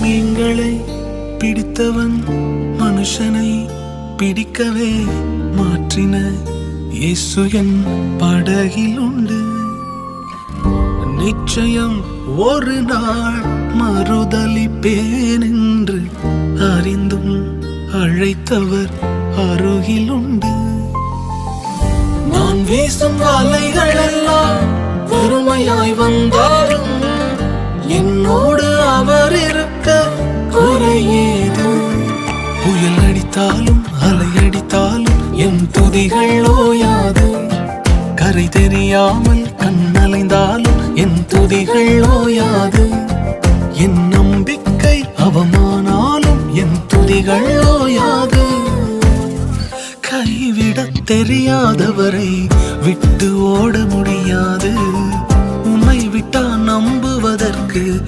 மீன்களை பிடித்தவன் மனுஷனை பிடிக்கவே மாற்றின இயேசு என் படகில் உண்டு. நிச்சயம் ஒரு நாள் மறுதலிப்பேன் என்று அறிந்தும் அழைத்தவர் அருகில் உண்டு. நான் வீசும் வலைகள் எல்லாம் வெறுமையாய் வந்தாலும் என்னோடு அவர் இருக்க குறையேது. புயல் அடித்தாலும் அலை அடித்தாலும் என் துதிகள் ஓயாது. கரை தெரியாமல் கண்ணலைந்தாலும் என் துதிகள் ஓயாது. என் நம்பிக்கை அவமானாலும் என் துதிகள் ஓயாது. கைவிடத் தெரியாதவரை விட்டு ஓட முடியாது. உம்மை விட்டா நம்புவதற்கு